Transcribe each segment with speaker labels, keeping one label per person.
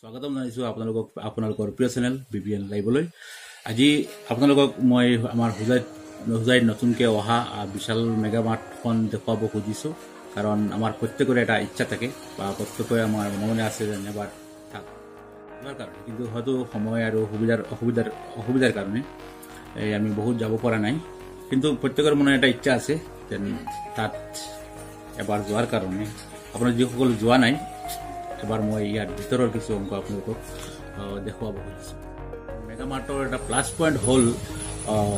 Speaker 1: স্বাগতম জানাইছো আপোনালোকৰ প্ৰিয় চেনেল বিপিএন লাইভলৈ। আজি আপোনালোকক মই আমাৰ হুজাইত নতুনকৈ অহা বিশাল মেগামাৰ্টখন দেখুৱাব খুজিছো। কাৰণ আমাৰ প্ৰত্যেকৰে এটা ইচ্ছা থাকে বা প্ৰত্যেকৰে আমাৰ মনে আছে যে এবাৰ থাক কাৰণে, কিন্তু হয়তো সময় আৰু অসুবিধাৰ কাৰণে আমি বহুত যাব পৰা নাই। কিন্তু প্ৰত্যেকৰ মনে এটা ইচ্ছা আছে যে তাত এবাৰ যোৱাৰ কাৰণে। আপোনাৰ যিসকল যোৱা নাই, এবাৰ মই ইয়াৰ ভিতৰৰ কিছু অংশ আপোনালোকক দেখুৱাব খুজিছোঁ। মেগামাৰ্টৰ এটা প্লাছ পইণ্ট হ'ল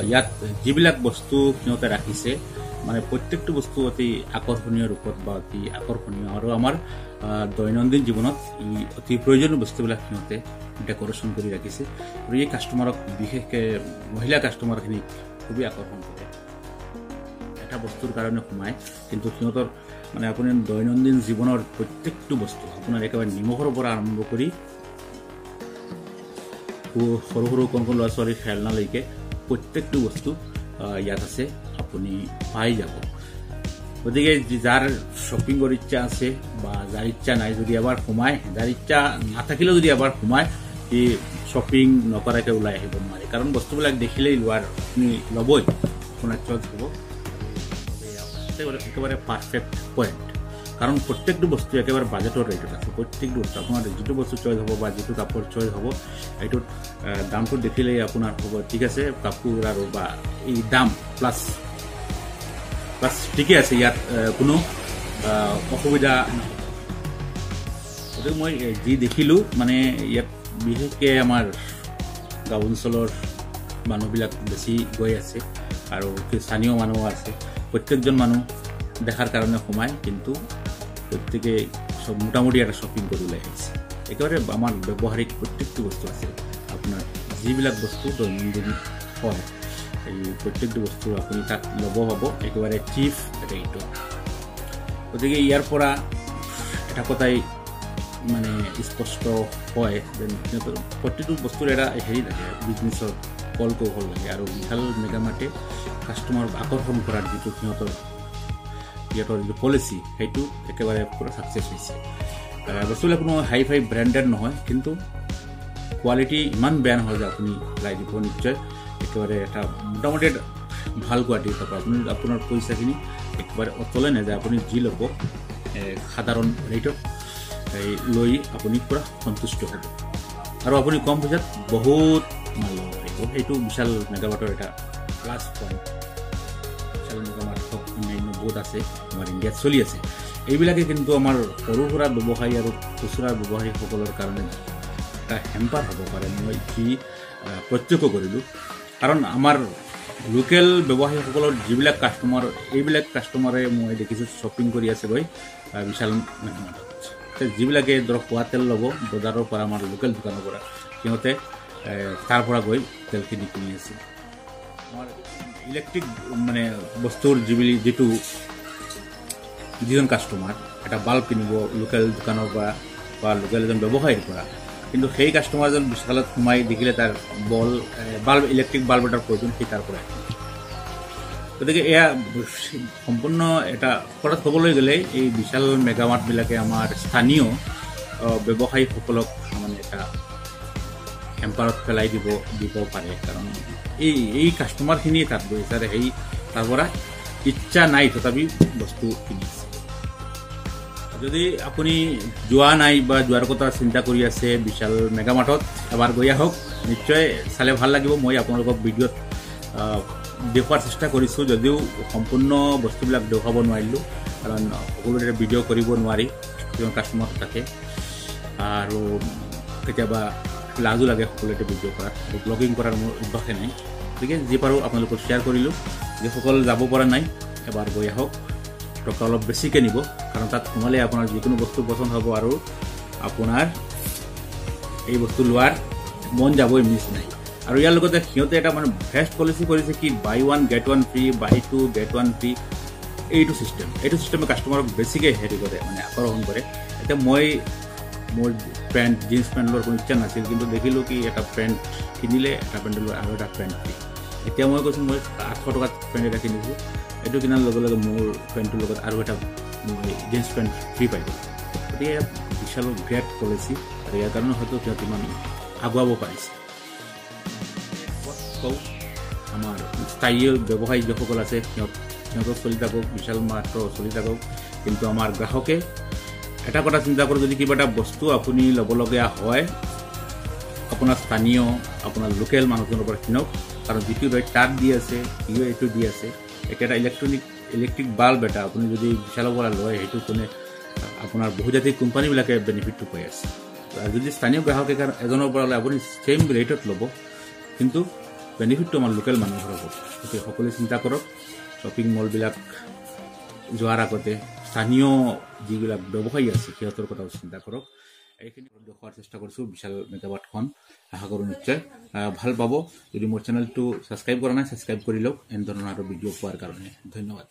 Speaker 1: ইয়াত যিবিলাক বস্তু সিহঁতে ৰাখিছে, মানে প্ৰত্যেকটো বস্তু অতি আকৰ্ষণীয় ৰূপত বা অতি আকৰ্ষণীয়, আৰু আমাৰ দৈনন্দিন জীৱনত অতি প্ৰয়োজনীয় বস্তুবিলাক সিহঁতে ডেকৰেশ্যন কৰি ৰাখিছে। আৰু এই কাষ্টমাৰক, বিশেষকৈ মহিলা কাষ্টমাৰখিনিক খুবেই আকৰ্ষণ কৰে। এটা বস্তুৰ কাৰণে সোমায়, কিন্তু সিহঁতৰ মানে আপুনি দৈনন্দিন জীৱনৰ প্ৰত্যেকটো বস্তু, আপোনাৰ একেবাৰে নিমখৰ পৰা আৰম্ভ কৰি সৰু সৰু কণ ল'ৰা ছোৱালীৰ খেলনালৈকে প্ৰত্যেকটো বস্তু ইয়াত আছে, আপুনি পাই যাব। গতিকে যাৰ শ্বপিং কৰাৰ ইচ্ছা আছে বা যাৰ ইচ্ছা নাই, যদি এবাৰ সোমায়, যাৰ ইচ্ছা নাথাকিলেও যদি এবাৰ সোমায়, সি শ্বপিং নকৰাকৈ ওলাই আহিব নোৱাৰে। কাৰণ বস্তুবিলাক দেখিলেই আপুনি ল'বই, আপোনাৰ চইচ হ'ব। একেবাৰে পাৰফেক্ট পইণ্ট, কাৰণ প্ৰত্যেকটো বস্তু একেবাৰে বাজেটৰ ৰেটত আছে। প্ৰত্যেকটো বস্তু আপোনাৰ যিটো বস্তু চইচ হ'ব বা যিটো কাপোৰ চইচ হ'ব, এইটোত দামটো দেখিলেই আপোনাৰ হ'ব ঠিক আছে, কাপোৰ আৰু বা এই দাম প্লাছ ঠিকে আছে, ইয়াত কোনো অসুবিধা নহয়। গতিকে মই যি দেখিলোঁ, মানে ইয়াত বিশেষকৈ আমাৰ গাঁও অঞ্চলৰ মানুহবিলাক বেছি গৈ আছে, আৰু স্থানীয় মানুহো আছে। প্ৰত্যেকজন মানুহ দেখাৰ কাৰণে সোমায়, কিন্তু প্ৰত্যেকে মোটামুটি এটা শ্বপিং কৰি ওলাই আহিছে। একেবাৰে আমাৰ ব্যৱহাৰিক প্ৰত্যেকটো বস্তু আছে। আপোনাৰ যিবিলাক বস্তু দৈনন্দিন হয়, এই প্ৰত্যেকটো বস্তু আপুনি তাত ল'ব হ'ব একেবাৰে চিপ ৰেটত। গতিকে ইয়াৰ পৰা এটা কথাই মানে স্পষ্ট হয় যে সিহঁতৰ প্ৰতিটো বস্তুৰ এটা হেৰি থাকে, বিজনেছৰ কল কৌশল লাগে। আৰু বিশাল মেগামাৰ্টে কাষ্টমাৰক আকৰ্ষণ কৰাৰ যিটো সিহঁতৰ যিটো পলিচি, সেইটো একেবাৰে পূৰা ছাকচেছ হৈছে। বস্তুবিলাক কোনো হাই ফাই ব্ৰেণ্ডেড নহয়, কিন্তু কোৱালিটি ইমান বেয়া নহয় যে আপুনি ওলাই দিব নিশ্চয়। একেবাৰে এটা মোটামুটি ভাল কোৱালিটিৰ থকা, আপুনি আপোনাৰ পইচাখিনি একেবাৰে অতলে নাযায়। আপুনি যি ল'ব সাধাৰণ ৰেটত লৈ আপুনি পূৰা সন্তুষ্ট হ'ব, আৰু আপুনি কম পইচাত বহুত মাল ল'ব পাৰিব। সেইটো বিশাল মেগামাৰ্টৰ এটা প্লাছ পইণ্ট। বিশাল মেগামাৰ্ট অন্যান্য বহুত আছে, আমাৰ ইণ্ডিয়াত চলি আছে। এইবিলাকে কিন্তু আমাৰ সৰু সুৰা ব্যৱসায়ী আৰু খুচুৰা ব্যৱসায়ীসকলৰ কাৰণে এটা হেম্পাৰ হ'ব পাৰে। মই যি প্ৰত্যক্ষ কৰিলোঁ, কাৰণ আমাৰ লোকেল ব্যৱসায়ীসকলৰ যিবিলাক কাষ্টমাৰ, এইবিলাক কাষ্টমাৰে মই দেখিছোঁ শ্বপিং কৰি আছে গৈ বিশাল মেগামাৰ্টত। যিবিলাকে ধৰক খোৱা তেল ল'ব বজাৰৰ পৰা, আমাৰ লোকেল দোকানৰ পৰা, সিহঁতে তাৰ পৰা গৈ তেলখিনি কিনি আছে। আমাৰ ইলেক্ট্ৰিক মানে বস্তুৰ যিজন কাষ্টমাৰ এটা বাল্ব কিনিব লোকেল দোকানৰ পৰা বা লোকেল এজন ব্যৱসায়ীৰ পৰা, কিন্তু সেই কাষ্টমাৰজন বিশালত সোমাই দেখিলে তাৰ ইলেক্ট্ৰিক বাল্ব এটাৰ প্ৰয়োজন, সেই তাৰ পৰা। গতিকে এয়া সম্পূৰ্ণ এটা কথাত ক'বলৈ গ'লে এই বিশাল মেগামাৰ্টবিলাকে আমাৰ স্থানীয় ব্যৱসায়ীসকলক মানে এটা হেম্পাৰত পেলাই দিব পাৰে। কাৰণ এই কাষ্টমাৰখিনি তাত গৈছে, সেই তাৰ পৰা ইচ্ছা নাই তথাপি বস্তু কিনিছে। যদি আপুনি যোৱা নাই বা যোৱাৰ কথা চিন্তা কৰি আছে বিশাল মেগামাৰ্টত, এবাৰ গৈ আহক, নিশ্চয় চালে ভাল লাগিব। মই আপোনালোকক ভিডিঅ'ত দেখুওৱাৰ চেষ্টা কৰিছোঁ, যদিও সম্পূৰ্ণ বস্তুবিলাক দেখুৱাব নোৱাৰিলোঁ, কাৰণ সকলোৰে ভিডিঅ' কৰিব নোৱাৰি, কিছুমান কাষ্টমাৰ থাকে, আৰু কেতিয়াবা লাজো লাগে সকলোতে ভিডিঅ' কৰাত, আৰু ব্লগিং কৰাৰ মোৰ অভ্যাসে নাই। গতিকে যি পাৰোঁ আপোনালোকক শ্বেয়াৰ কৰিলোঁ। যিসকল যাব পৰা নাই, এবাৰ গৈ আহক, টকা অলপ বেছিকৈ নিব, কাৰণ তাত সোমালে আপোনাৰ যিকোনো বস্তু পচন্দ হ'ব, আৰু আপোনাৰ এই বস্তু লোৱাৰ মন যাবই, মিছ নাই। আৰু ইয়াৰ লগতে সিহঁতে এটা মানে বেষ্ট পলিচি কৰিছে কি, buy one get one free, buy two get one free. এইটো ছিষ্টেমে কাষ্টমাৰক বেছিকৈ হেৰি কৰে, মানে আকৰ্ষণ কৰে। এতিয়া মোৰ জিন্স পেণ্ট লোৱাৰ কোনো ইচ্ছা নাছিল, কিন্তু দেখিলোঁ কি এটা পেণ্ট কিনিলে এটা পেণ্ট লৈ আৰু এটা পেণ্ট ফ্ৰী। এতিয়া মই কৈছোঁ মই 800 টকাত পেণ্ট এটা কিনিছোঁ, এইটো কিনাৰ লগে লগে মোৰ পেণ্টটোৰ লগত আৰু এটা জিন্স পেণ্ট ফ্ৰী পাই গ'ল। গতিকে বিশালৰ গ্ৰেট পলিচি। আৰু ইয়াৰ কাৰণে হয়তো সিহঁত ইমান আগুৱাব পাৰিছে কওঁ আমাৰ স্থায়ী ব্যৱসায়ী যিসকল আছে সিহঁতৰ চলি থাকক বিশাল মাত্ৰ চলি থাকক কিন্তু আমাৰ গ্ৰাহকে এটা কথা চিন্তা কৰোঁ যদি কিবা এটা বস্তু আপুনি ল'বলগীয়া হয় আপোনাৰ স্থানীয় আপোনাৰ লোকেল মানুহজনৰ পৰা কিনক কাৰণ যিটো ৰেট তাত দি আছে সিও এইটো দি আছে এটা ইলেক্ট্ৰিক বাল্ব এটা আপুনি যদি বিশালৰ পৰা লয় সেইটো কোনে আপোনাৰ বহুজাতিক কোম্পানীবিলাকে বেনিফিটটো পাই আছে আৰু যদি স্থানীয় গ্ৰাহক এজনৰ পৰা লয় আপুনি ছেইম ৰেটত ল'ব কিন্তু বেনিফিটটো আমাৰ লোকেল মানুহৰ হ'ব গতিকে সকলোৱে চিন্তা কৰক শ্বপিং মলবিলাক যোৱাৰ আগতে স্থানীয় যিবিলাক ব্যৱসায়ী আছে সিহঁতৰ কথাও চিন্তা কৰক এইখিনি দেখুৱাৰ চেষ্টা কৰিছোঁ বিশাল মেগাৱাটখন আশা কৰোঁ নিশ্চয় ভাল পাব যদি মোৰ চেনেলটো ছাবস্ক্ৰাইব কৰা নাই ছাবস্ক্ৰাইব কৰি লওক এনেধৰণৰ আৰু ভিডিঅ' পোৱাৰ কাৰণে ধন্যবাদ